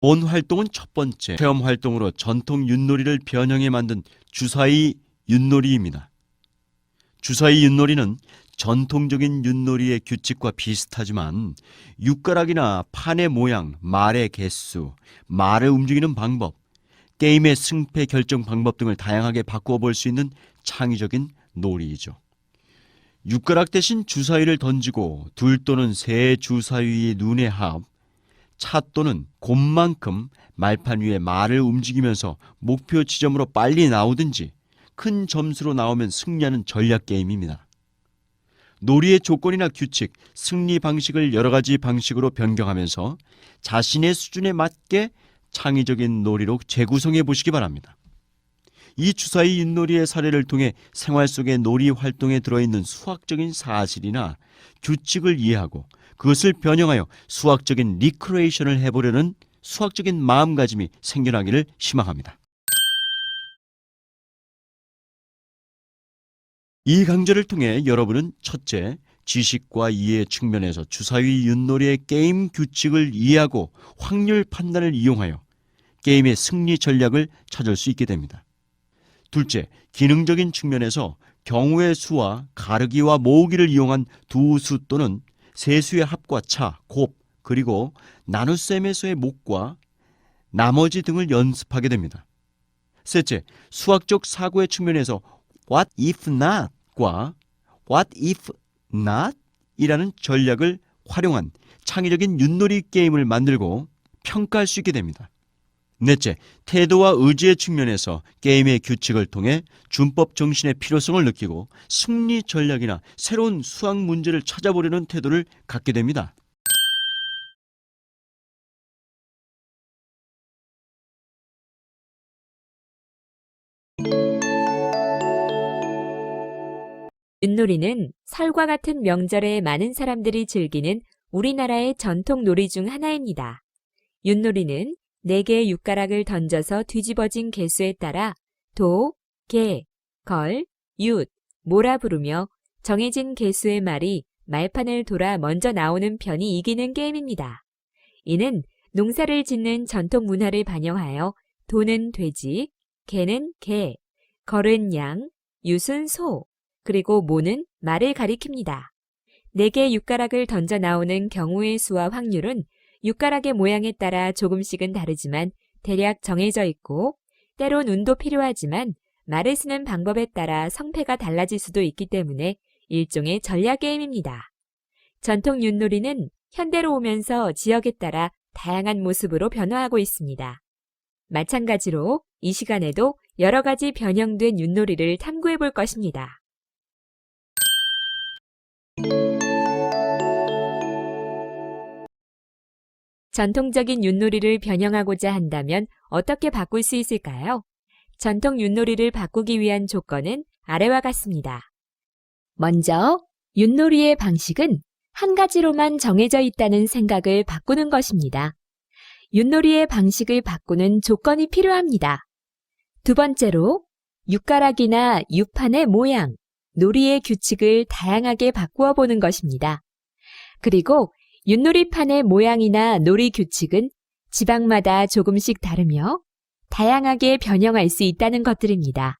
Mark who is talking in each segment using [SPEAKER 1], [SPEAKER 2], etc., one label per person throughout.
[SPEAKER 1] 본 활동은 첫 번째 체험 활동으로 전통 윷놀이를 변형해 만든 주사위 윷놀이입니다. 주사위 윷놀이는 전통적인 윷놀이의 규칙과 비슷하지만 육가락이나 판의 모양, 말의 개수, 말을 움직이는 방법, 게임의 승패 결정 방법 등을 다양하게 바꾸어 볼 수 있는 창의적인 놀이이죠. 육가락 대신 주사위를 던지고 둘 또는 세 주사위의 눈의 합, 차 또는 곰만큼 말판 위에 말을 움직이면서 목표 지점으로 빨리 나오든지 큰 점수로 나오면 승리하는 전략 게임입니다. 놀이의 조건이나 규칙, 승리 방식을 여러 가지 방식으로 변경하면서 자신의 수준에 맞게 창의적인 놀이로 재구성해 보시기 바랍니다. 이 주사위 윷놀이의 사례를 통해 생활 속의 놀이 활동에 들어있는 수학적인 사실이나 규칙을 이해하고 그것을 변형하여 수학적인 리크레이션을 해보려는 수학적인 마음가짐이 생겨나기를 희망합니다. 이 강좌를 통해 여러분은 첫째, 지식과 이해 측면에서 주사위 윷놀이의 게임 규칙을 이해하고 확률 판단을 이용하여 게임의 승리 전략을 찾을 수 있게 됩니다. 둘째, 기능적인 측면에서 경우의 수와 가르기와 모으기를 이용한 두 수 또는 세 수의 합과 차, 곱, 그리고 나눗셈에서의 목과 나머지 등을 연습하게 됩니다. 셋째, 수학적 사고의 측면에서 What if not과 What if not? 이라는 전략을 활용한 창의적인 윷놀이 게임을 만들고 평가할 수 있게 됩니다. 넷째, 태도와 의지의 측면에서 게임의 규칙을 통해 준법 정신의 필요성을 느끼고 승리 전략이나 새로운 수학 문제를 찾아보려는 태도를 갖게 됩니다.
[SPEAKER 2] 윷놀이는 설과 같은 명절에 많은 사람들이 즐기는 우리나라의 전통 놀이 중 하나입니다. 윷놀이는 4개의 육가락을 던져서 뒤집어진 개수에 따라 도, 개, 걸, 윷, 모라 부르며 정해진 개수의 말이 말판을 돌아 먼저 나오는 편이 이기는 게임입니다. 이는 농사를 짓는 전통 문화를 반영하여 도는 돼지, 개는 개, 걸은 양, 윷은 소, 그리고 모는 말을 가리킵니다. 4개의 육가락을 던져 나오는 경우의 수와 확률은 육가락의 모양에 따라 조금씩은 다르지만 대략 정해져 있고 때론 운도 필요하지만 말을 쓰는 방법에 따라 성패가 달라질 수도 있기 때문에 일종의 전략 게임입니다. 전통 윷놀이는 현대로 오면서 지역에 따라 다양한 모습으로 변화하고 있습니다. 마찬가지로 이 시간에도 여러 가지 변형된 윷놀이를 탐구해 볼 것입니다. 전통적인 윷놀이를 변형하고자 한다면 어떻게 바꿀 수 있을까요? 전통 윷놀이를 바꾸기 위한 조건은 아래와 같습니다. 먼저, 윷놀이의 방식은 한 가지로만 정해져 있다는 생각을 바꾸는 것입니다. 윷놀이의 방식을 바꾸는 조건이 필요합니다. 두 번째로, 육가락이나 육판의 모양, 놀이의 규칙을 다양하게 바꾸어 보는 것입니다. 그리고 윷놀이판의 모양이나 놀이 규칙은 지방마다 조금씩 다르며 다양하게 변형할 수 있다는 것들입니다.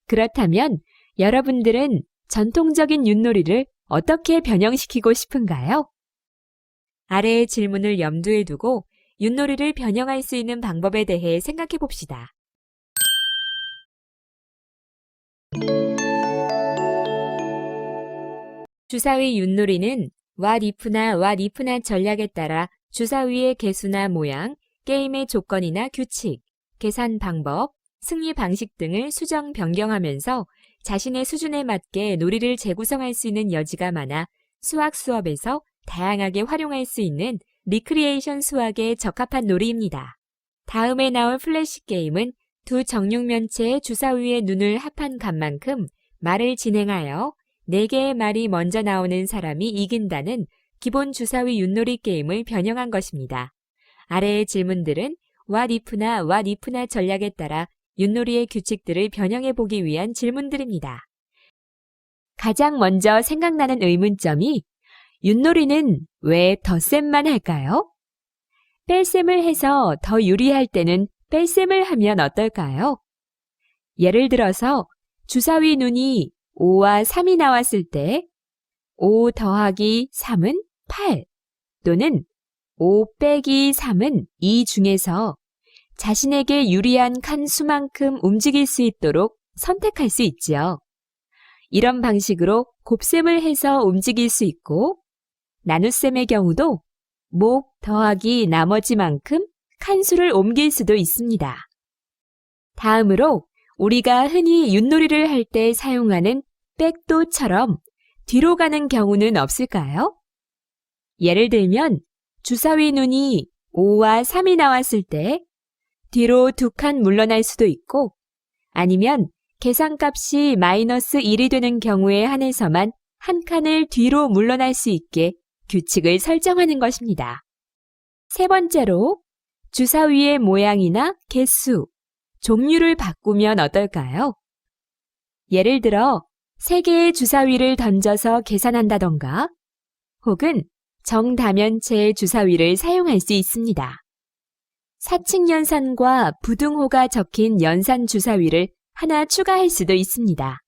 [SPEAKER 2] 그렇다면 여러분들은 전통적인 윷놀이를 어떻게 변형시키고 싶은가요? 아래의 질문을 염두에 두고 윷놀이를 변형할 수 있는 방법에 대해 생각해 봅시다. 주사위 윷놀이는 What if나 What if not 전략에 따라 주사위의 개수나 모양, 게임의 조건이나 규칙, 계산 방법, 승리 방식 등을 수정 변경하면서 자신의 수준에 맞게 놀이를 재구성할 수 있는 여지가 많아 수학 수업에서 다양하게 활용할 수 있는 리크리에이션 수학에 적합한 놀이입니다. 다음에 나올 플래시 게임은 두 정육면체의 주사위의 눈을 합한 값만큼 말을 진행하여 4개의 말이 먼저 나오는 사람이 이긴다는 기본 주사위 윷놀이 게임을 변형한 것입니다. 아래의 질문들은 What if나 What if not 전략에 따라 윷놀이의 규칙들을 변형해 보기 위한 질문들입니다. 가장 먼저 생각나는 의문점이 윷놀이는 왜 덧셈만 할까요? 뺄셈을 해서 더 유리할 때는 뺄셈을 하면 어떨까요? 예를 들어서 주사위 눈이 5와 3이 나왔을 때 5 더하기 3은 8 또는 5 빼기 3은 2 중에서 자신에게 유리한 칸 수만큼 움직일 수 있도록 선택할 수 있지요. 이런 방식으로 곱셈을 해서 움직일 수 있고 나눗셈의 경우도 목 더하기 나머지만큼 칸수를 옮길 수도 있습니다. 다음으로 우리가 흔히 윷놀이를 할 때 사용하는 백도처럼 뒤로 가는 경우는 없을까요? 예를 들면 주사위 눈이 5와 3이 나왔을 때 뒤로 2칸 물러날 수도 있고 아니면 계산값이 마이너스 1이 되는 경우에 한해서만 한 칸을 뒤로 물러날 수 있게 규칙을 설정하는 것입니다. 세 번째로 주사위의 모양이나 개수, 종류를 바꾸면 어떨까요? 예를 들어 3개의 주사위를 던져서 계산한다던가 혹은 정다면체의 주사위를 사용할 수 있습니다. 사칙연산과 부등호가 적힌 연산 주사위를 하나 추가할 수도 있습니다.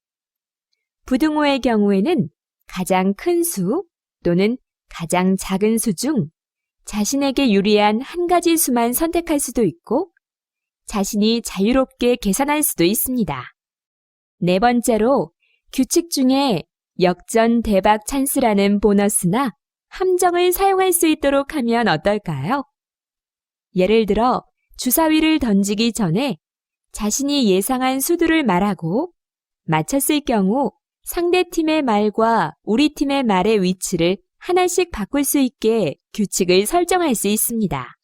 [SPEAKER 2] 부등호의 경우에는 가장 큰 수 또는 가장 작은 수 중 자신에게 유리한 한 가지 수만 선택할 수도 있고 자신이 자유롭게 계산할 수도 있습니다. 네 번째로 규칙 중에 역전 대박 찬스라는 보너스나 함정을 사용할 수 있도록 하면 어떨까요? 예를 들어 주사위를 던지기 전에 자신이 예상한 수들을 말하고 맞췄을 경우 상대팀의 말과 우리 팀의 말의 위치를 하나씩 바꿀 수 있게 규칙을 설정할 수 있습니다.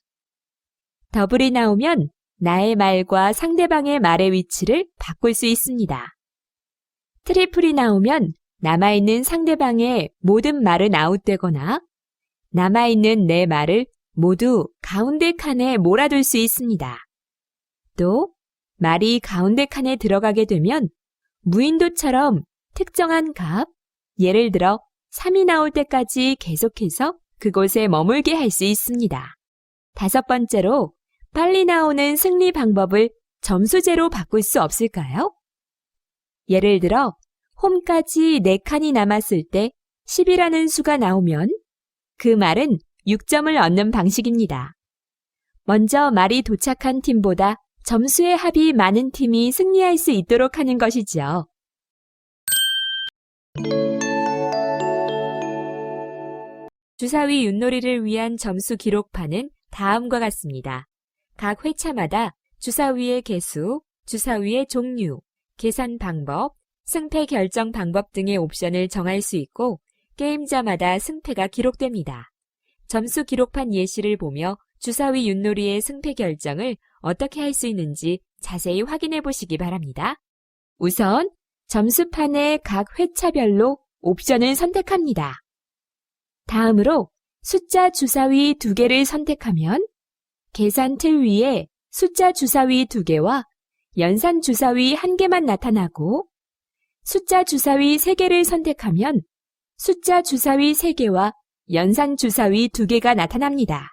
[SPEAKER 2] 더블이 나오면 나의 말과 상대방의 말의 위치를 바꿀 수 있습니다. 트리플이 나오면 남아있는 상대방의 모든 말은 아웃되거나 남아있는 내 말을 모두 가운데 칸에 몰아둘 수 있습니다. 또 말이 가운데 칸에 들어가게 되면 무인도처럼 특정한 값, 예를 들어 3이 나올 때까지 계속해서 그곳에 머물게 할 수 있습니다. 다섯 번째로 빨리 나오는 승리 방법을 점수제로 바꿀 수 없을까요? 예를 들어 홈까지 4칸이 남았을 때 10이라는 수가 나오면 그 말은 6점을 얻는 방식입니다. 먼저 말이 도착한 팀보다 점수의 합이 많은 팀이 승리할 수 있도록 하는 것이지요. 주사위 윷놀이를 위한 점수 기록판은 다음과 같습니다. 각 회차마다 주사위의 개수, 주사위의 종류, 계산 방법, 승패 결정 방법 등의 옵션을 정할 수 있고 게임자마다 승패가 기록됩니다. 점수 기록판 예시를 보며 주사위 윷놀이의 승패 결정을 어떻게 할 수 있는지 자세히 확인해 보시기 바랍니다. 우선 점수판의 각 회차별로 옵션을 선택합니다. 다음으로 숫자 주사위 2개를 선택하면 계산 틀 위에 숫자 주사위 2개와 연산 주사위 1개만 나타나고 숫자 주사위 3개를 선택하면 숫자 주사위 3개와 연산 주사위 2개가 나타납니다.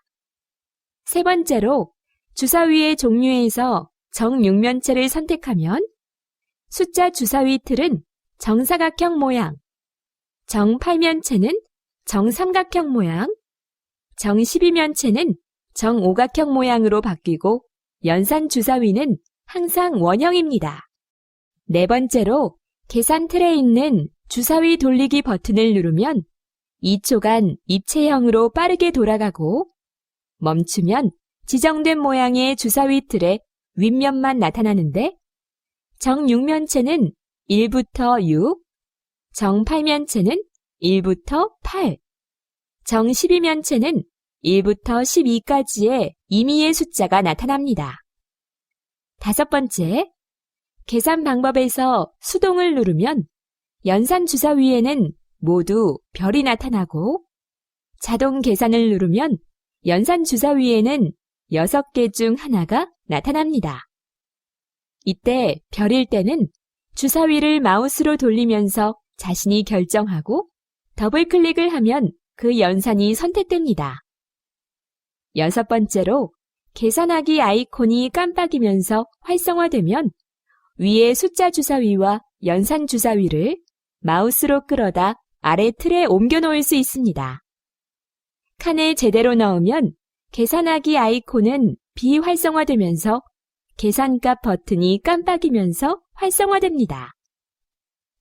[SPEAKER 2] 세 번째로 주사위의 종류에서 정육면체를 선택하면 숫자 주사위 틀은 정사각형 모양, 정팔면체는 정삼각형 모양, 정십이면체는 정오각형 모양으로 바뀌고 연산 주사위는 항상 원형입니다. 네 번째로 계산 틀에 있는 주사위 돌리기 버튼을 누르면 2초간 입체형으로 빠르게 돌아가고 멈추면 지정된 모양의 주사위 틀의 윗면만 나타나는데 정육면체는 1부터 6, 정팔면체는 1부터 8, 정십이면체는 1부터 12까지의 임의의 숫자가 나타납니다. 다섯 번째, 계산 방법에서 수동을 누르면 연산 주사위에는 모두 별이 나타나고 자동 계산을 누르면 연산 주사위에는 6개 중 하나가 나타납니다. 이때 별일 때는 주사위를 마우스로 돌리면서 자신이 결정하고 더블 클릭을 하면 그 연산이 선택됩니다. 6번째로 계산하기 아이콘이 깜빡이면서 활성화되면 위에 숫자 주사위와 연산 주사위를 마우스로 끌어다 아래 틀에 옮겨 놓을 수 있습니다. 칸을 제대로 넣으면 계산하기 아이콘은 비활성화되면서 계산값 버튼이 깜빡이면서 활성화됩니다.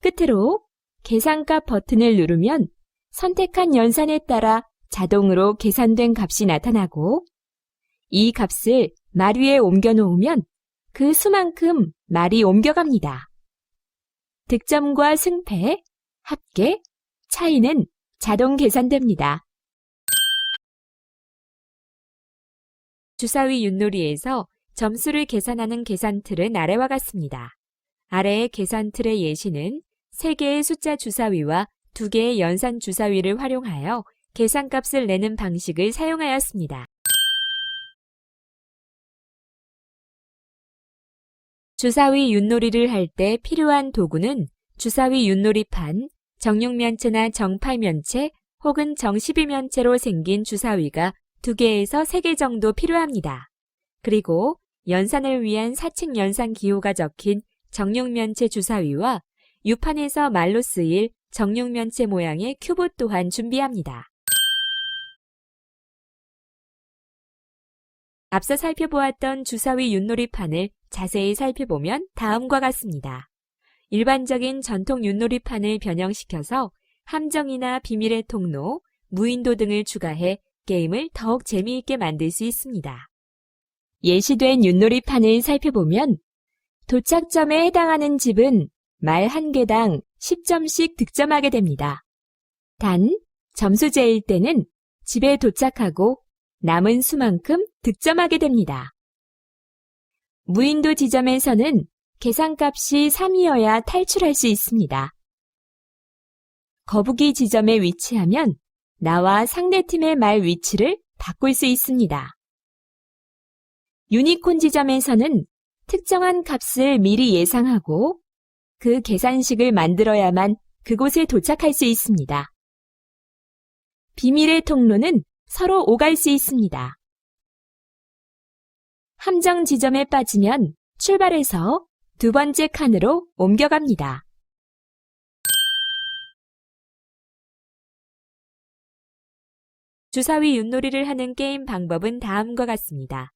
[SPEAKER 2] 끝으로 계산값 버튼을 누르면 선택한 연산에 따라 자동으로 계산된 값이 나타나고 이 값을 말 위에 옮겨 놓으면 그 수만큼 말이 옮겨갑니다. 득점과 승패, 합계, 차이는 자동 계산됩니다. 주사위 윷놀이에서 점수를 계산하는 계산틀은 아래와 같습니다. 아래의 계산틀의 예시는 3개의 숫자 주사위와 2개의 연산 주사위를 활용하여 계산값을 내는 방식을 사용하였습니다. 주사위 윷놀이를 할 때 필요한 도구는 주사위 윷놀이판, 정육면체나 정팔면체 혹은 정십이면체로 생긴 주사위가 2개에서 3개 정도 필요합니다. 그리고 연산을 위한 사칙 연산 기호가 적힌 정육면체 주사위와 유판에서 말로 쓰일 정육면체 모양의 큐브 또한 준비합니다. 앞서 살펴보았던 주사위 윷놀이판을 자세히 살펴보면 다음과 같습니다. 일반적인 전통 윷놀이판을 변형시켜서 함정이나 비밀의 통로, 무인도 등을 추가해 게임을 더욱 재미있게 만들 수 있습니다. 예시된 윷놀이판을 살펴보면 도착점에 해당하는 집은 말 1개당 10점씩 득점하게 됩니다. 단, 점수제일 때는 집에 도착하고 남은 수만큼 득점하게 됩니다. 무인도 지점에서는 계산값이 3이어야 탈출할 수 있습니다. 거북이 지점에 위치하면 나와 상대팀의 말 위치를 바꿀 수 있습니다. 유니콘 지점에서는 특정한 값을 미리 예상하고 그 계산식을 만들어야만 그곳에 도착할 수 있습니다. 비밀의 통로는 서로 오갈 수 있습니다. 함정 지점에 빠지면 출발해서 2번째 칸으로 옮겨갑니다. 주사위 윷놀이를 하는 게임 방법은 다음과 같습니다.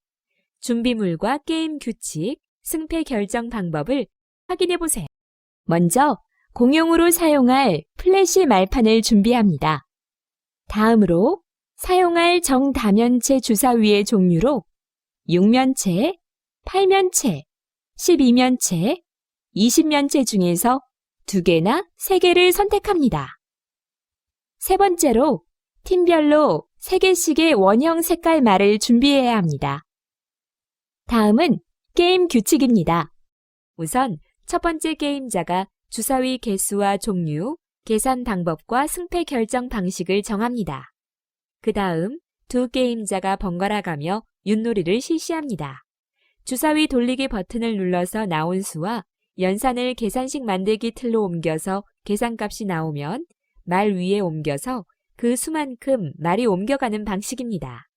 [SPEAKER 2] 준비물과 게임 규칙, 승패 결정 방법을 확인해 보세요. 먼저 공용으로 사용할 플래시 말판을 준비합니다. 다음으로 사용할 정다면체 주사위의 종류로 6면체, 8면체, 12면체, 20면체 중에서 2개나 3개를 선택합니다. 세 번째로 팀별로 3개씩의 원형 색깔 말을 준비해야 합니다. 다음은 게임 규칙입니다. 우선 첫 번째 게임자가 주사위 개수와 종류, 계산 방법과 승패 결정 방식을 정합니다. 그 다음 두 게임자가 번갈아 가며 윷놀이를 실시합니다. 주사위 돌리기 버튼을 눌러서 나온 수와 연산을 계산식 만들기 틀로 옮겨서 계산값이 나오면 말 위에 옮겨서 그 수만큼 말이 옮겨가는 방식입니다.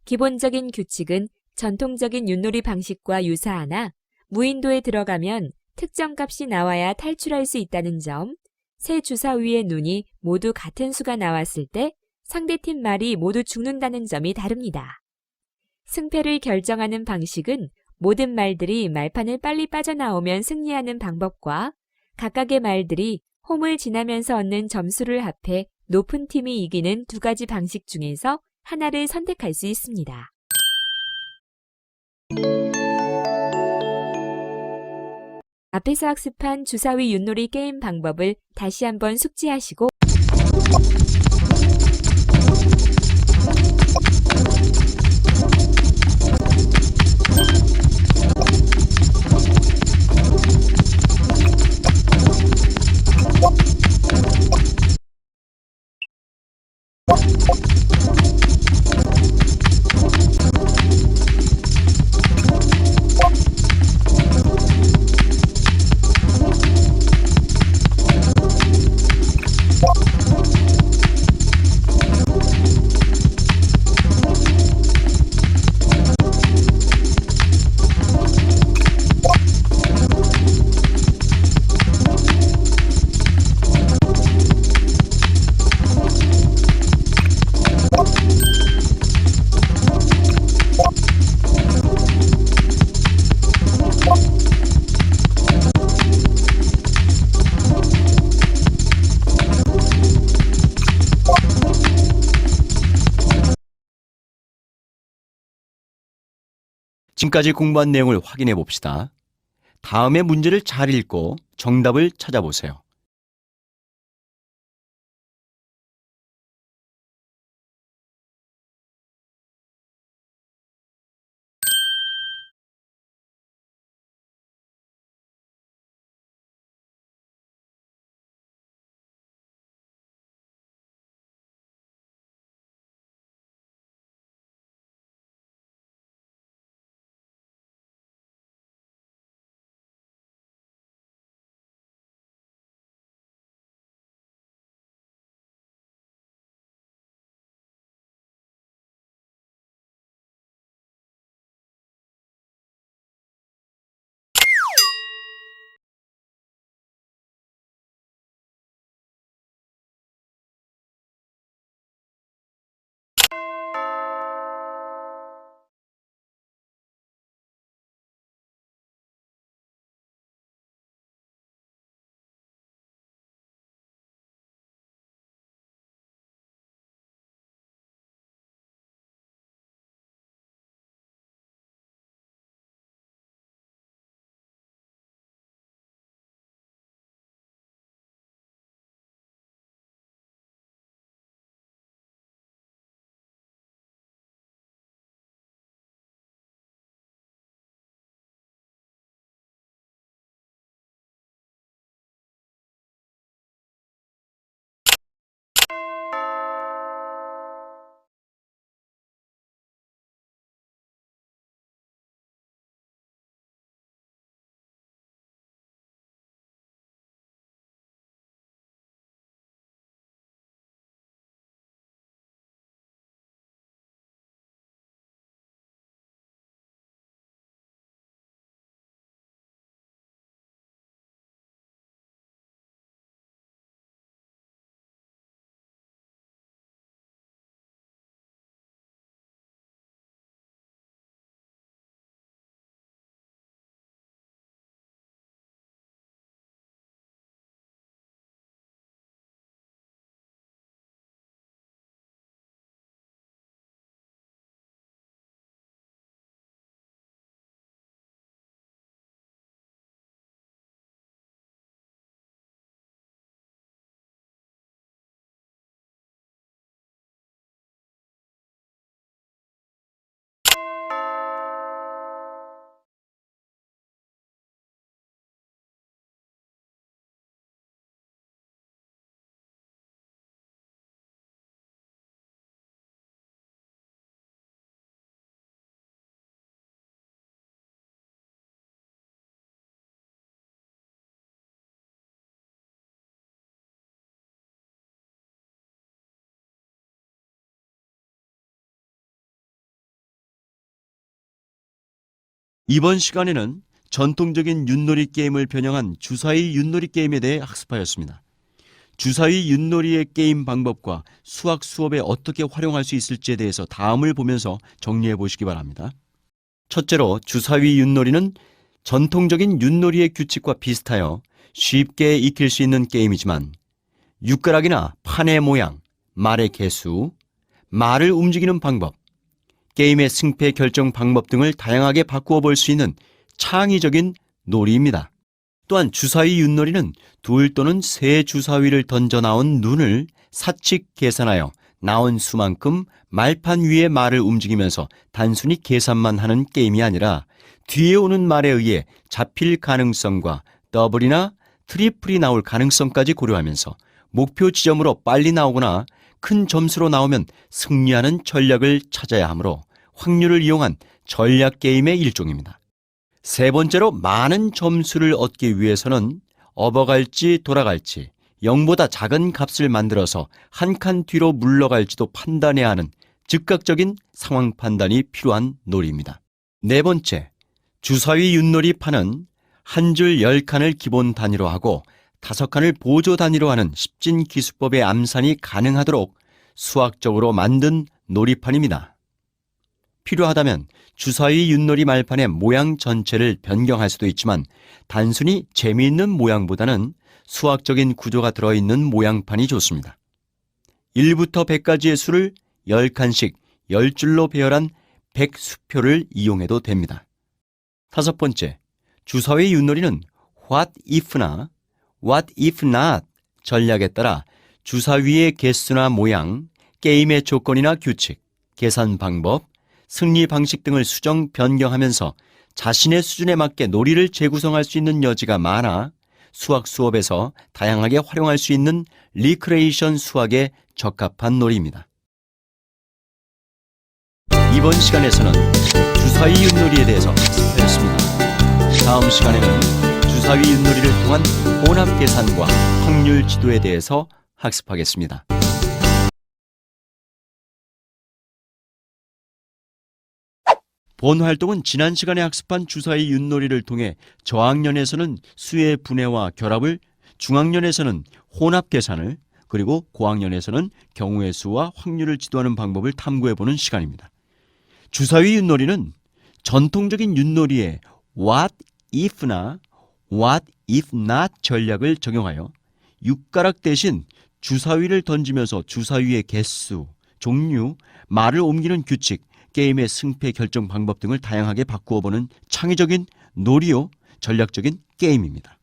[SPEAKER 2] 기본적인 규칙은 전통적인 윷놀이 방식과 유사하나 무인도에 들어가면 특정 값이 나와야 탈출할 수 있다는 점, 세 주사위의 눈이 모두 같은 수가 나왔을 때 상대팀 말이 모두 죽는다는 점이 다릅니다. 승패를 결정하는 방식은 모든 말들이 말판을 빨리 빠져나오면 승리하는 방법과 각각의 말들이 홈을 지나면서 얻는 점수를 합해 높은 팀이 이기는 2가지 방식 중에서 하나를 선택할 수 있습니다. 앞에서 학습한 주사위 윷놀이 게임 방법을 다시 한번 숙지하시고
[SPEAKER 1] 지금까지 공부한 내용을 확인해 봅시다. 다음의 문제를 잘 읽고 정답을 찾아보세요. 이번 시간에는 전통적인 윷놀이 게임을 변형한 주사위 윷놀이 게임에 대해 학습하였습니다. 주사위 윷놀이의 게임 방법과 수학 수업에 어떻게 활용할 수 있을지에 대해서 다음을 보면서 정리해 보시기 바랍니다. 첫째로 주사위 윷놀이는 전통적인 윷놀이의 규칙과 비슷하여 쉽게 익힐 수 있는 게임이지만 육가락이나 판의 모양, 말의 개수, 말을 움직이는 방법, 게임의 승패 결정 방법 등을 다양하게 바꾸어 볼 수 있는 창의적인 놀이입니다. 또한 주사위 윷놀이는 둘 또는 세 주사위를 던져 나온 눈을 사칙 계산하여 나온 수만큼 말판 위의 말을 움직이면서 단순히 계산만 하는 게임이 아니라 뒤에 오는 말에 의해 잡힐 가능성과 더블이나 트리플이 나올 가능성까지 고려하면서 목표 지점으로 빨리 나오거나 큰 점수로 나오면 승리하는 전략을 찾아야 하므로 확률을 이용한 전략 게임의 일종입니다. 세 번째로 많은 점수를 얻기 위해서는 업어갈지 돌아갈지 0보다 작은 값을 만들어서 한 칸 뒤로 물러갈지도 판단해야 하는 즉각적인 상황 판단이 필요한 놀이입니다. 네 번째, 주사위 윷놀이 판은 한 줄 10칸을 기본 단위로 하고 5칸을 보조 단위로 하는 십진기수법의 암산이 가능하도록 수학적으로 만든 놀이판입니다. 필요하다면 주사위 윷놀이 말판의 모양 전체를 변경할 수도 있지만 단순히 재미있는 모양보다는 수학적인 구조가 들어있는 모양판이 좋습니다. 1부터 100까지의 수를 10칸씩 10줄로 배열한 100수표를 이용해도 됩니다. 5번째, 주사위 윷놀이는 what if나 what if not 전략에 따라 주사위의 개수나 모양, 게임의 조건이나 규칙, 계산 방법, 승리 방식 등을 수정 변경하면서 자신의 수준에 맞게 놀이를 재구성할 수 있는 여지가 많아 수학 수업에서 다양하게 활용할 수 있는 리크레이션 수학에 적합한 놀이입니다. 이번 시간에서는 주사위 윷놀이에 대해서 학습했습니다. 다음 시간에는 주사위 윷놀이를 통한 혼합 계산과 확률 지도에 대해서 학습하겠습니다. 본 활동은 지난 시간에 학습한 주사위 윷놀이를 통해 저학년에서는 수의 분해와 결합을, 중학년에서는 혼합 계산을, 그리고 고학년에서는 경우의 수와 확률을 지도하는 방법을 탐구해보는 시간입니다. 주사위 윷놀이는 전통적인 윷놀이에 what if나 what if not 전략을 적용하여 육가락 대신 주사위를 던지면서 주사위의 개수, 종류, 말을 옮기는 규칙, 게임의 승패 결정 방법 등을 다양하게 바꾸어 보는 창의적인 놀이요 전략적인 게임입니다.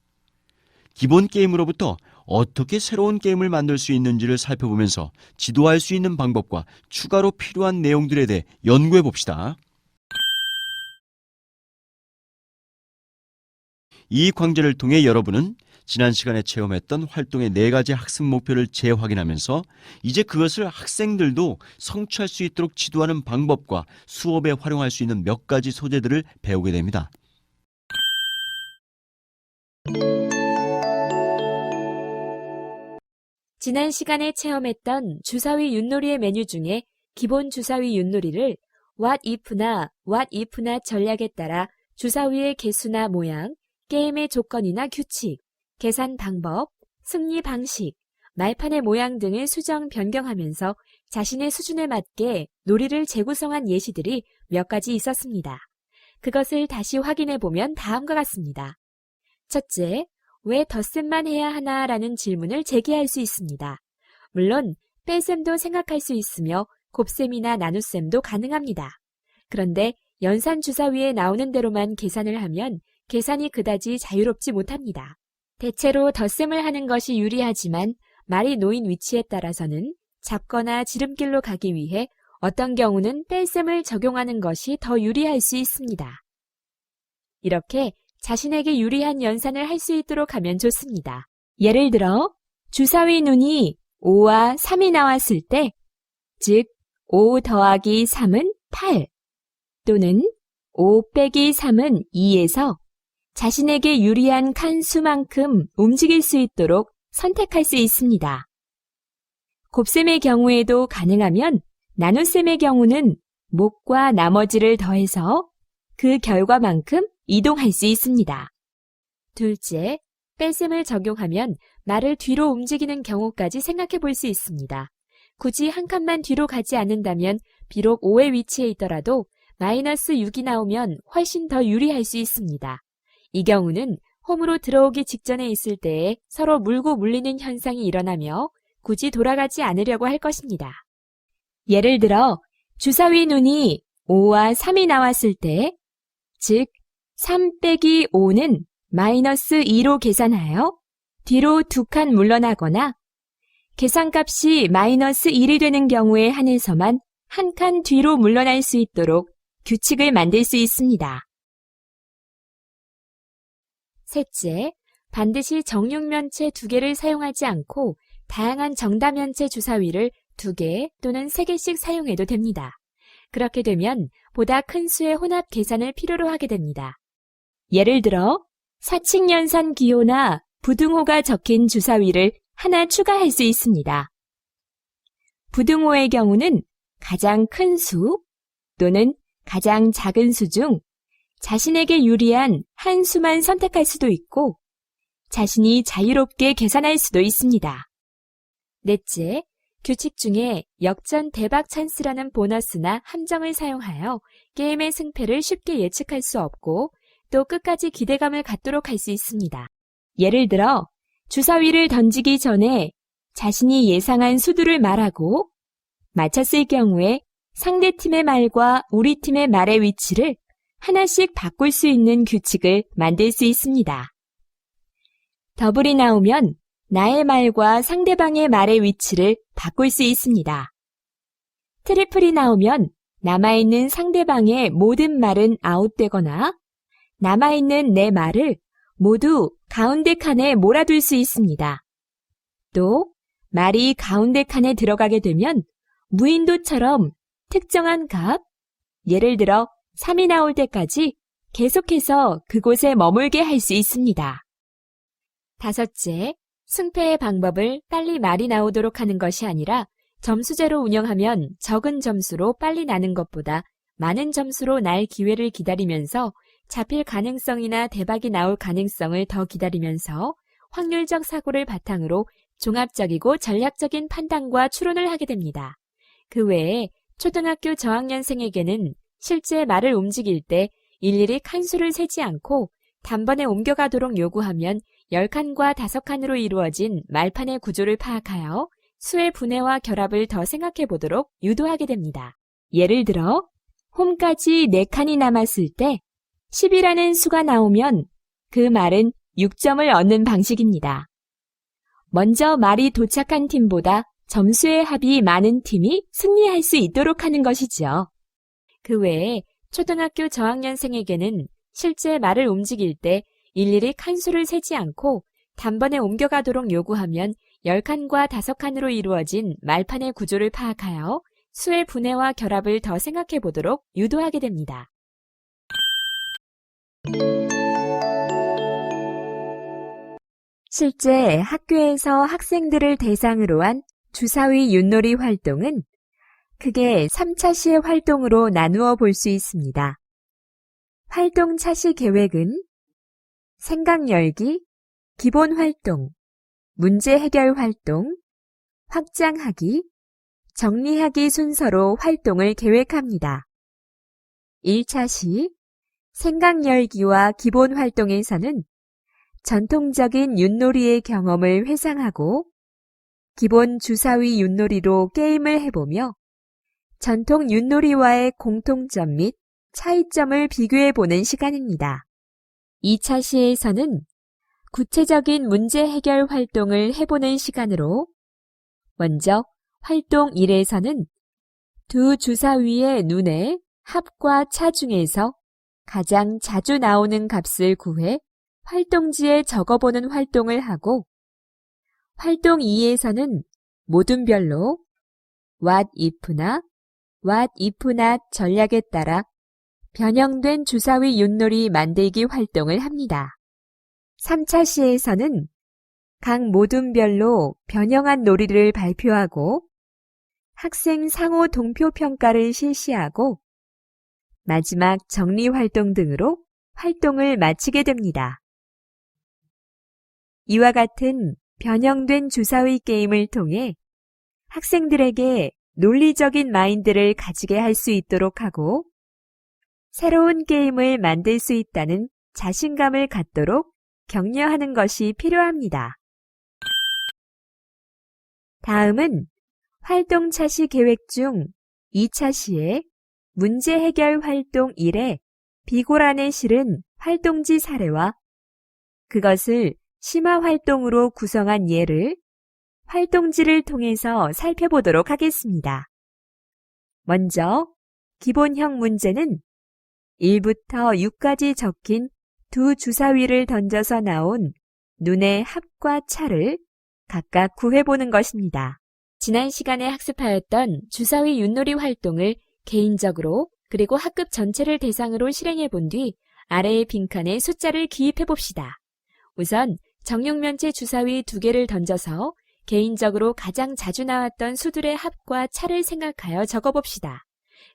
[SPEAKER 1] 기본 게임으로부터 어떻게 새로운 게임을 만들 수 있는지를 살펴보면서 지도할 수 있는 방법과 추가로 필요한 내용들에 대해 연구해 봅시다. 이 강좌를 통해 여러분은 지난 시간에 체험했던 활동의 4가지 학습 목표를 재확인하면서 이제 그것을 학생들도 성취할 수 있도록 지도하는 방법과 수업에 활용할 수 있는 몇 가지 소재들을 배우게 됩니다.
[SPEAKER 2] 지난 시간에 체험했던 주사위 윷놀이의 메뉴 중에 기본 주사위 윷놀이를 what if나 what if not 전략에 따라 주사위의 개수나 모양, 게임의 조건이나 규칙, 계산 방법, 승리 방식, 말판의 모양 등을 수정 변경하면서 자신의 수준에 맞게 놀이를 재구성한 예시들이 몇 가지 있었습니다. 그것을 다시 확인해 보면 다음과 같습니다. 첫째, 왜 덧셈만 해야 하나라는 질문을 제기할 수 있습니다. 물론 뺄셈도 생각할 수 있으며 곱셈이나 나눗셈도 가능합니다. 그런데 연산 주사위에 나오는 대로만 계산을 하면 계산이 그다지 자유롭지 못합니다. 대체로 덧셈을 하는 것이 유리하지만 말이 놓인 위치에 따라서는 잡거나 지름길로 가기 위해 어떤 경우는 뺄셈을 적용하는 것이 더 유리할 수 있습니다. 이렇게 자신에게 유리한 연산을 할 수 있도록 하면 좋습니다. 예를 들어 주사위 눈이 5와 3이 나왔을 때, 즉 5 더하기 3은 8 또는 5 빼기 3은 2에서 자신에게 유리한 칸 수만큼 움직일 수 있도록 선택할 수 있습니다. 곱셈의 경우에도 가능하면 나눗셈의 경우는 목과 나머지를 더해서 그 결과만큼 이동할 수 있습니다. 둘째, 뺄셈을 적용하면 말을 뒤로 움직이는 경우까지 생각해 볼 수 있습니다. 굳이 한 칸만 뒤로 가지 않는다면 비록 5의 위치에 있더라도 마이너스 6이 나오면 훨씬 더 유리할 수 있습니다. 이 경우는 홈으로 들어오기 직전에 있을 때에 서로 물고 물리는 현상이 일어나며 굳이 돌아가지 않으려고 할 것입니다. 예를 들어 주사위 눈이 5와 3이 나왔을 때, 즉 3 빼기 5는 마이너스 2로 계산하여 뒤로 2칸 물러나거나 계산값이 마이너스 1이 되는 경우에 한해서만 한 칸 뒤로 물러날 수 있도록 규칙을 만들 수 있습니다. 셋째, 반드시 정육면체 2개를 사용하지 않고 다양한 정다면체 주사위를 2개 또는 3개씩 사용해도 됩니다. 그렇게 되면 보다 큰 수의 혼합 계산을 필요로 하게 됩니다. 예를 들어 사칙연산 기호나 부등호가 적힌 주사위를 하나 추가할 수 있습니다. 부등호의 경우는 가장 큰 수 또는 가장 작은 수 중 자신에게 유리한 한 수만 선택할 수도 있고 자신이 자유롭게 계산할 수도 있습니다. 넷째, 규칙 중에 역전 대박 찬스라는 보너스나 함정을 사용하여 게임의 승패를 쉽게 예측할 수 없고 또 끝까지 기대감을 갖도록 할 수 있습니다. 예를 들어 주사위를 던지기 전에 자신이 예상한 수두를 말하고 맞췄을 경우에 상대팀의 말과 우리 팀의 말의 위치를 하나씩 바꿀 수 있는 규칙을 만들 수 있습니다. 더블이 나오면 나의 말과 상대방의 말의 위치를 바꿀 수 있습니다. 트리플이 나오면 남아있는 상대방의 모든 말은 아웃되거나 남아있는 내 말을 모두 가운데 칸에 몰아둘 수 있습니다. 또 말이 가운데 칸에 들어가게 되면 무인도처럼 특정한 값, 예를 들어 3이 나올 때까지 계속해서 그곳에 머물게 할 수 있습니다. 다섯째, 승패의 방법을 빨리 말이 나오도록 하는 것이 아니라 점수제로 운영하면 적은 점수로 빨리 나는 것보다 많은 점수로 날 기회를 기다리면서 잡힐 가능성이나 대박이 나올 가능성을 더 기다리면서 확률적 사고를 바탕으로 종합적이고 전략적인 판단과 추론을 하게 됩니다. 그 외에 초등학교 저학년생에게는 실제 말을 움직일 때 일일이 칸수를 세지 않고 단번에 옮겨가도록 요구하면 10칸과 5칸으로 이루어진 말판의 구조를 파악하여 수의 분해와 결합을 더 생각해 보도록 유도하게 됩니다. 예를 들어 홈까지 4칸이 남았을 때 10이라는 수가 나오면 그 말은 6점을 얻는 방식입니다. 먼저 말이 도착한 팀보다 점수의 합이 많은 팀이 승리할 수 있도록 하는 것이죠. 그 외에 초등학교 저학년생에게는 실제 말을 움직일 때 일일이 칸수를 세지 않고 단번에 옮겨가도록 요구하면 10칸과 5칸으로 이루어진 말판의 구조를 파악하여 수의 분해와 결합을 더 생각해 보도록 유도하게 됩니다. 실제 학교에서 학생들을 대상으로 한 주사위 윷놀이 활동은 크게 3차 시의 활동으로 나누어 볼 수 있습니다. 활동 차시 계획은 생각 열기, 기본 활동, 문제 해결 활동, 확장하기, 정리하기 순서로 활동을 계획합니다. 1차 시 생각 열기와 기본 활동에서는 전통적인 윷놀이의 경험을 회상하고 기본 주사위 윷놀이로 게임을 해보며 전통 윷놀이와의 공통점 및 차이점을 비교해보는 시간입니다. 2차 시에서는 구체적인 문제 해결 활동을 해보는 시간으로 먼저 활동 1에서는 두 주사위의 눈에 합과 차 중에서 가장 자주 나오는 값을 구해 활동지에 적어보는 활동을 하고 활동 2에서는 모둠별로 what if나 what if not 전략에 따라 변형된 주사위 윷놀이 만들기 활동을 합니다. 3차 시에서는 각 모둠별로 변형한 놀이를 발표하고 학생 상호 동표 평가를 실시하고 마지막 정리 활동 등으로 활동을 마치게 됩니다. 이와 같은 변형된 주사위 게임을 통해 학생들에게 논리적인 마인드를 가지게 할 수 있도록 하고 새로운 게임을 만들 수 있다는 자신감을 갖도록 격려하는 것이 필요합니다. 다음은 활동 차시 계획 중 2차 시에 문제 해결 활동 1에 비고란에 실은 활동지 사례와 그것을 심화 활동으로 구성한 예를 활동지를 통해서 살펴보도록 하겠습니다. 먼저 기본형 문제는 1부터 6까지 적힌 두 주사위를 던져서 나온 눈의 합과 차를 각각 구해보는 것입니다. 지난 시간에 학습하였던 주사위 윷놀이 활동을 개인적으로 그리고 학급 전체를 대상으로 실행해 본 뒤 아래의 빈칸에 숫자를 기입해 봅시다. 우선 정육면체 주사위 2개를 던져서 개인적으로 가장 자주 나왔던 수들의 합과 차를 생각하여 적어봅시다.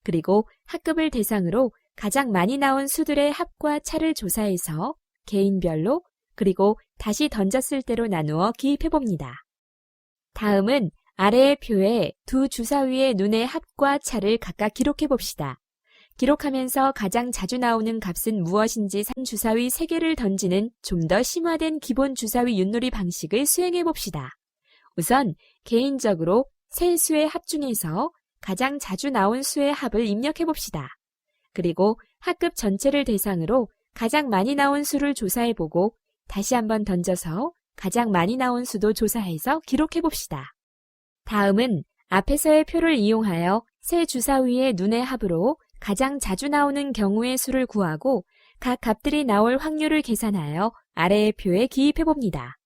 [SPEAKER 2] 그리고 학급을 대상으로 가장 많이 나온 수들의 합과 차를 조사해서 개인별로 그리고 다시 던졌을 때로 나누어 기입해봅니다. 다음은 아래의 표에 두 주사위의 눈의 합과 차를 각각 기록해봅시다. 기록하면서 가장 자주 나오는 값은 무엇인지 산 주사위 3개를 던지는 좀 더 심화된 기본 주사위 윷놀이 방식을 수행해봅시다. 우선 개인적으로 세 수의 합 중에서 가장 자주 나온 수의 합을 입력해봅시다. 그리고 학급 전체를 대상으로 가장 많이 나온 수를 조사해보고 다시 한번 던져서 가장 많이 나온 수도 조사해서 기록해봅시다. 다음은 앞에서의 표를 이용하여 세 주사위의 눈의 합으로 가장 자주 나오는 경우의 수를 구하고 각 값들이 나올 확률을 계산하여 아래의 표에 기입해봅니다.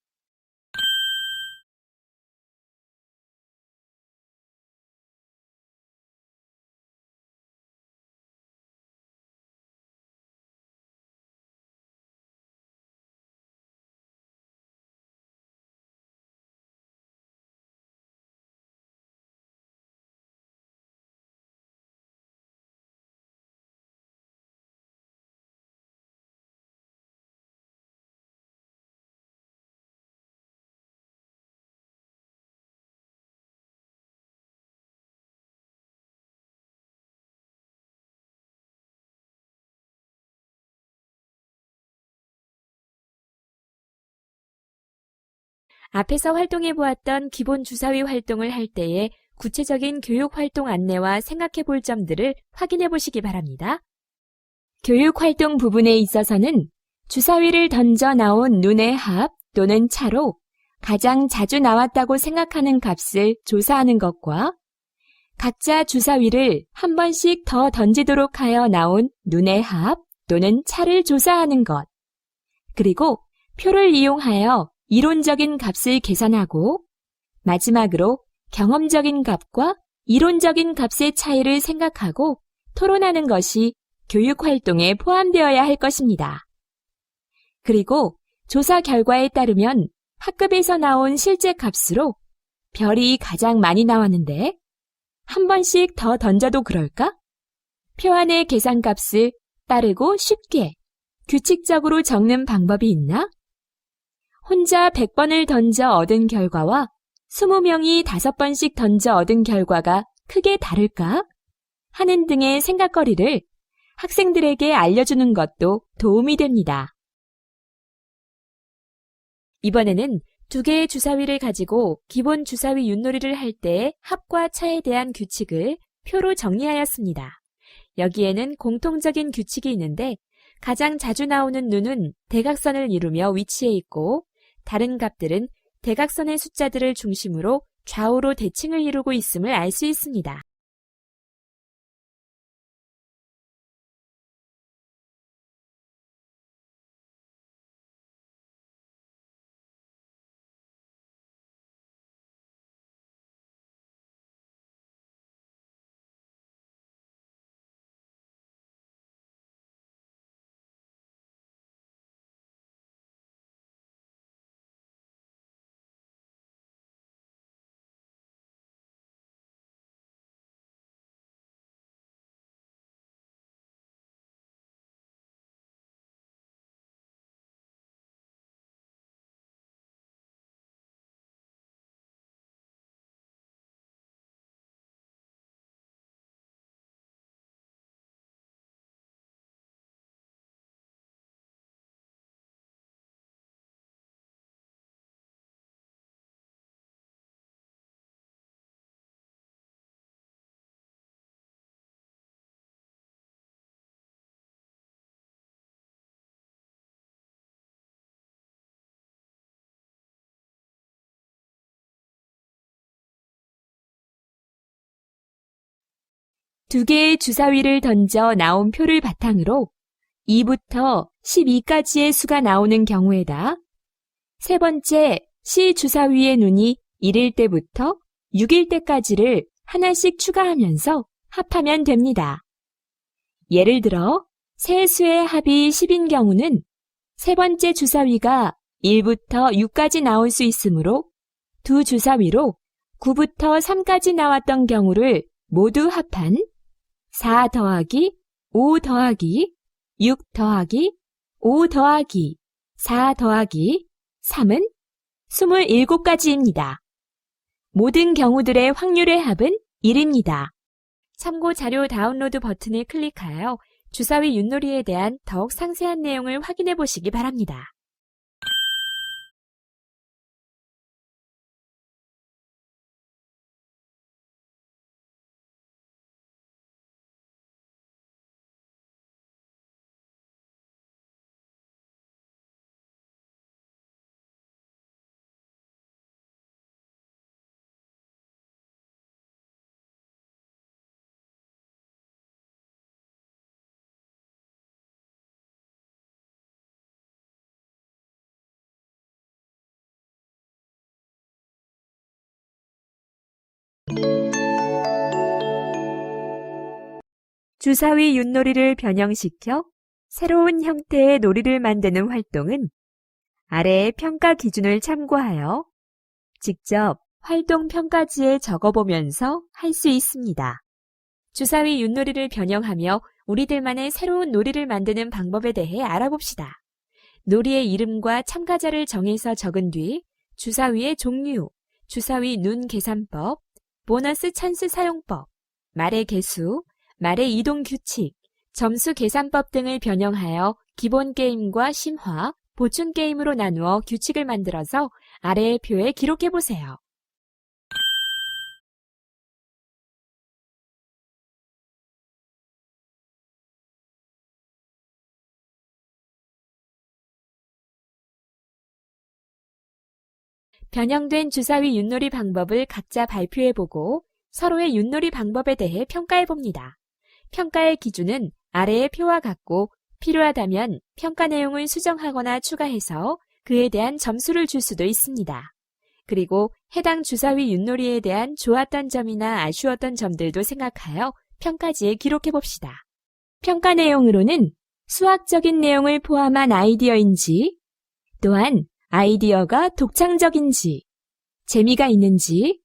[SPEAKER 2] 앞에서 활동해보았던 기본 주사위 활동을 할 때의 구체적인 교육 활동 안내와 생각해볼 점들을 확인해 보시기 바랍니다. 교육 활동 부분에 있어서는 주사위를 던져 나온 눈의 합 또는 차로 가장 자주 나왔다고 생각하는 값을 조사하는 것과 각자 주사위를 한 번씩 더 던지도록 하여 나온 눈의 합 또는 차를 조사하는 것, 그리고 표를 이용하여 이론적인 값을 계산하고 마지막으로 경험적인 값과 이론적인 값의 차이를 생각하고 토론하는 것이 교육 활동에 포함되어야 할 것입니다. 그리고 조사 결과에 따르면 학급에서 나온 실제 값으로 별이 가장 많이 나왔는데 한 번씩 더 던져도 그럴까? 표 안의 계산값을 빠르고 쉽게 규칙적으로 적는 방법이 있나? 혼자 100번을 던져 얻은 결과와 20명이 5번씩 던져 얻은 결과가 크게 다를까? 하는 등의 생각거리를 학생들에게 알려주는 것도 도움이 됩니다. 이번에는 2개의 주사위를 가지고 기본 주사위 윷놀이를 할 때의 합과 차에 대한 규칙을 표로 정리하였습니다. 여기에는 공통적인 규칙이 있는데 가장 자주 나오는 눈은 대각선을 이루며 위치해 있고 다른 값들은 대각선의 숫자들을 중심으로 좌우로 대칭을 이루고 있음을 알 수 있습니다. 두 개의 주사위를 던져 나온 표를 바탕으로 2부터 12까지의 수가 나오는 경우에다 세 번째 C 주사위의 눈이 1일 때부터 6일 때까지를 하나씩 추가하면서 합하면 됩니다. 예를 들어 세 수의 합이 10인 경우는 세 번째 주사위가 1부터 6까지 나올 수 있으므로 두 주사위로 9부터 3까지 나왔던 경우를 모두 합한 4 더하기 5 더하기 6 더하기 5 더하기 4 더하기 3은 27가지입니다. 모든 경우들의 확률의 합은 1입니다. 참고 자료 다운로드 버튼을 클릭하여 주사위 윷놀이에 대한 더욱 상세한 내용을 확인해 보시기 바랍니다. 주사위 윷놀이를 변형시켜 새로운 형태의 놀이를 만드는 활동은 아래의 평가 기준을 참고하여 직접 활동 평가지에 적어보면서 할 수 있습니다. 주사위 윷놀이를 변형하며 우리들만의 새로운 놀이를 만드는 방법에 대해 알아봅시다. 놀이의 이름과 참가자를 정해서 적은 뒤 주사위의 종류, 주사위 눈 계산법, 보너스 찬스 사용법, 말의 개수, 말의 이동 규칙, 점수 계산법 등을 변형하여 기본 게임과 심화, 보충 게임으로 나누어 규칙을 만들어서 아래의 표에 기록해보세요. 변형된 주사위 윷놀이 방법을 각자 발표해보고 서로의 윷놀이 방법에 대해 평가해봅니다. 평가의 기준은 아래의 표와 같고 필요하다면 평가 내용을 수정하거나 추가해서 그에 대한 점수를 줄 수도 있습니다. 그리고 해당 주사위 윷놀이에 대한 좋았던 점이나 아쉬웠던 점들도 생각하여 평가지에 기록해봅시다. 평가 내용으로는 수학적인 내용을 포함한 아이디어인지, 또한 아이디어가 독창적인지, 재미가 있는지,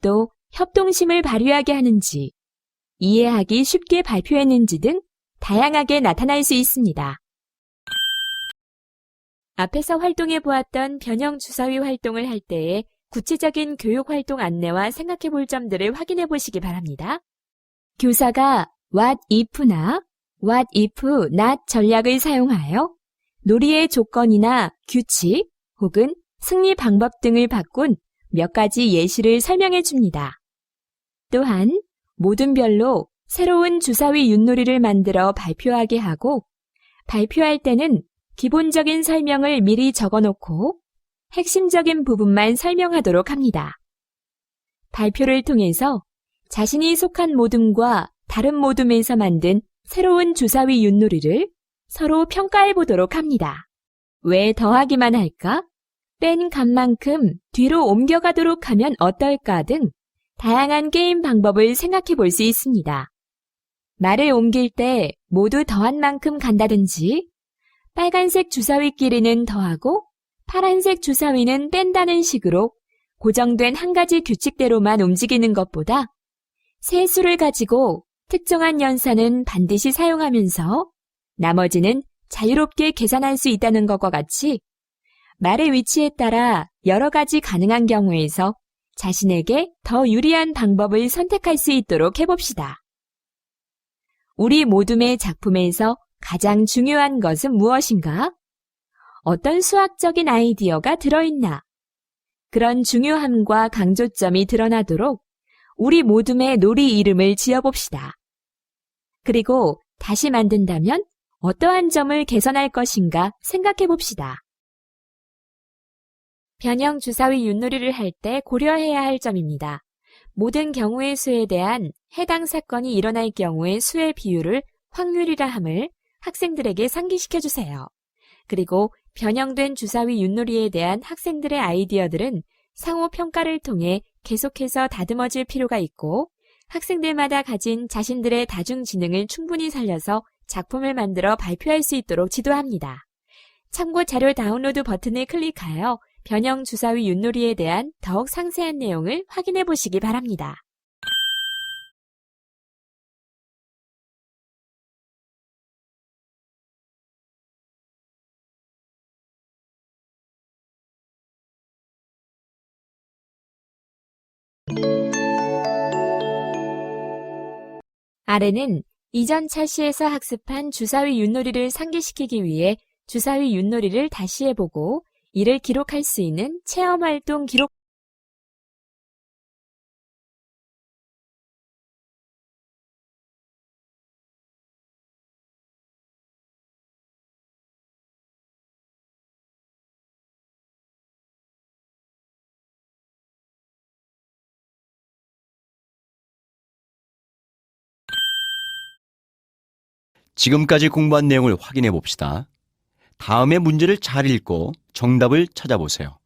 [SPEAKER 2] 또 협동심을 발휘하게 하는지, 이해하기 쉽게 발표했는지 등 다양하게 나타날 수 있습니다. 앞에서 활동해 보았던 변형 주사위 활동을 할 때의 구체적인 교육 활동 안내와 생각해 볼 점들을 확인해 보시기 바랍니다. 교사가 what if나 what if not 전략을 사용하여 놀이의 조건이나 규칙 혹은 승리 방법 등을 바꾼 몇 가지 예시를 설명해 줍니다. 또한 모둠별로 새로운 주사위 윷놀이를 만들어 발표하게 하고 발표할 때는 기본적인 설명을 미리 적어놓고 핵심적인 부분만 설명하도록 합니다. 발표를 통해서 자신이 속한 모둠과 다른 모둠에서 만든 새로운 주사위 윷놀이를 서로 평가해 보도록 합니다. 왜 더하기만 할까? 뺀 값만큼 뒤로 옮겨가도록 하면 어떨까 등 다양한 게임 방법을 생각해 볼 수 있습니다. 말을 옮길 때 모두 더한 만큼 간다든지 빨간색 주사위끼리는 더하고 파란색 주사위는 뺀다는 식으로 고정된 한 가지 규칙대로만 움직이는 것보다 세 수를 가지고 특정한 연산은 반드시 사용하면서 나머지는 자유롭게 계산할 수 있다는 것과 같이 말의 위치에 따라 여러 가지 가능한 경우에서 자신에게 더 유리한 방법을 선택할 수 있도록 해봅시다. 우리 모둠의 작품에서 가장 중요한 것은 무엇인가? 어떤 수학적인 아이디어가 들어있나? 그런 중요함과 강조점이 드러나도록 우리 모둠의 놀이 이름을 지어봅시다. 그리고 다시 만든다면 어떠한 점을 개선할 것인가 생각해봅시다. 변형 주사위 윷놀이를 할 때 고려해야 할 점입니다. 모든 경우의 수에 대한 해당 사건이 일어날 경우의 수의 비율을 확률이라 함을 학생들에게 상기시켜주세요. 그리고 변형된 주사위 윷놀이에 대한 학생들의 아이디어들은 상호 평가를 통해 계속해서 다듬어질 필요가 있고 학생들마다 가진 자신들의 다중지능을 충분히 살려서 작품을 만들어 발표할 수 있도록 지도합니다. 참고 자료 다운로드 버튼을 클릭하여 변형 주사위 윷놀이에 대한 더욱 상세한 내용을 확인해 보시기 바랍니다. 아래는 이전 차시에서 학습한 주사위 윷놀이를 상기시키기 위해 주사위 윷놀이를 다시 해보고 이를 기록할 수 있는 체험활동 기록
[SPEAKER 1] 지금까지 공부한 내용을 확인해 봅시다. 다음의 문제를 잘 읽고 정답을 찾아보세요.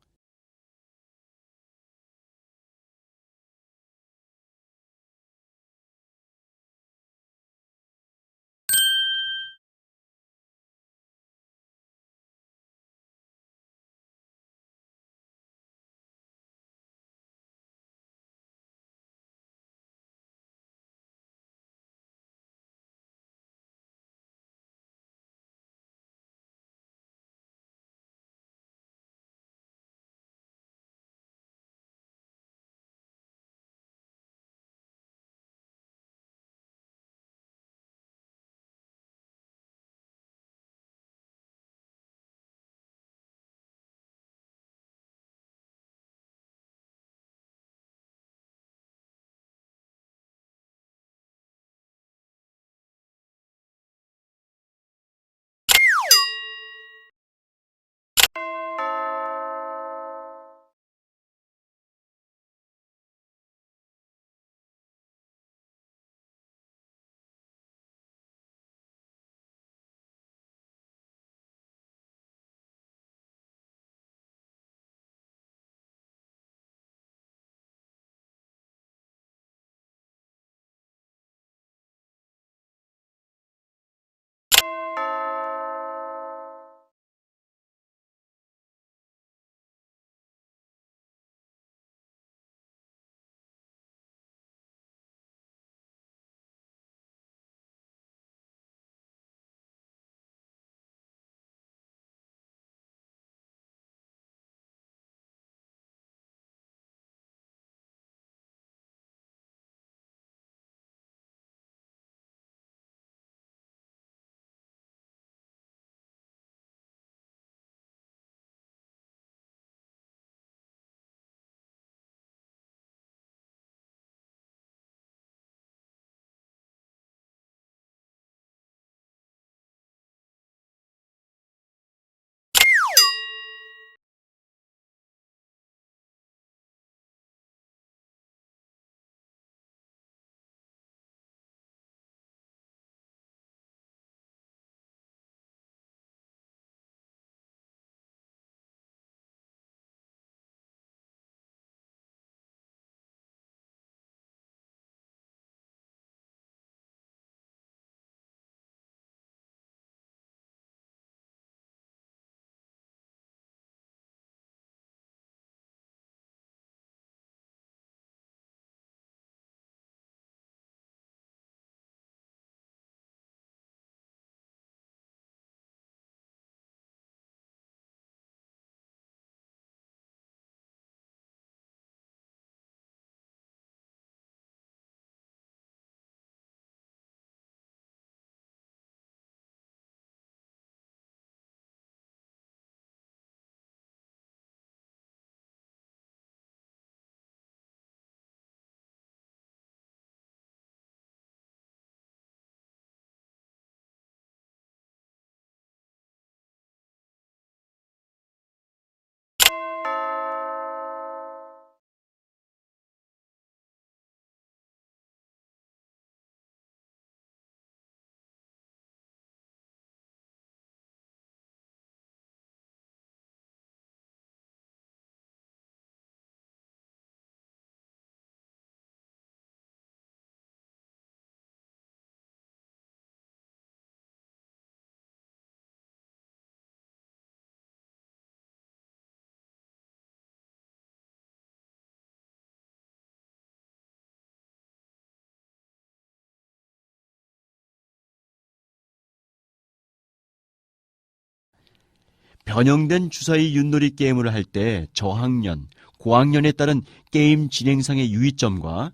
[SPEAKER 1] 변형된 주사위 윷놀이 게임을 할 때 저학년, 고학년에 따른 게임 진행상의 유의점과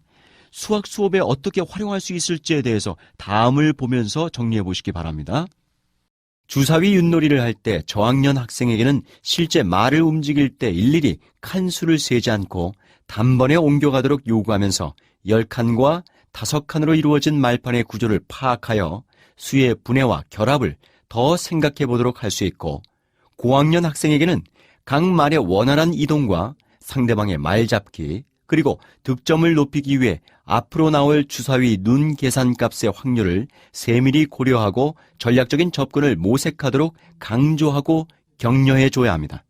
[SPEAKER 1] 수학 수업에 어떻게 활용할 수 있을지에 대해서 다음을 보면서 정리해 보시기 바랍니다. 주사위 윷놀이를 할 때 저학년 학생에게는 실제 말을 움직일 때 일일이 칸수를 세지 않고 단번에 옮겨가도록 요구하면서 10칸과 5칸으로 이루어진 말판의 구조를 파악하여 수의 분해와 결합을 더 생각해 보도록 할 수 있고, 고학년 학생에게는 각 말의 원활한 이동과 상대방의 말 잡기, 그리고 득점을 높이기 위해 앞으로 나올 주사위 눈 계산 값의 확률을 세밀히 고려하고 전략적인 접근을 모색하도록 강조하고 격려해 줘야 합니다.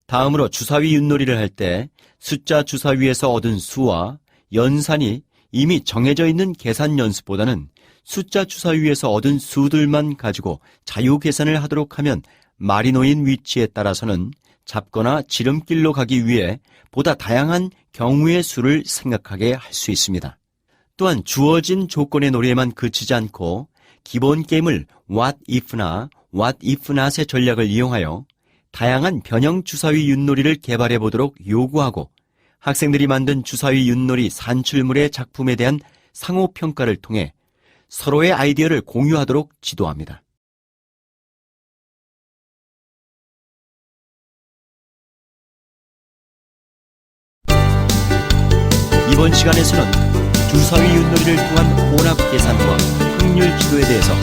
[SPEAKER 1] 다음으로 주사위 윷놀이를 할 때 숫자 주사위에서 얻은 수와 연산이 이미 정해져 있는 계산 연습보다는 숫자 주사위에서 얻은 수들만 가지고 자유 계산을 하도록 하면 말이 놓인 위치에 따라서는 잡거나 지름길로 가기 위해 보다 다양한 경우의 수를 생각하게 할 수 있습니다. 또한 주어진 조건의 놀이에만 그치지 않고 기본 게임을 What If나 What If Not의 전략을 이용하여 다양한 변형 주사위 윷놀이를 개발해 보도록 요구하고, 학생들이 만든 주사위 윷놀이 산출물의 작품에 대한 상호 평가를 통해 서로의 아이디어를 공유하도록 지도합니다. 이번 시간에서는 주사위 윷놀이를 통한 혼합 계산과 확률 지도에 대해서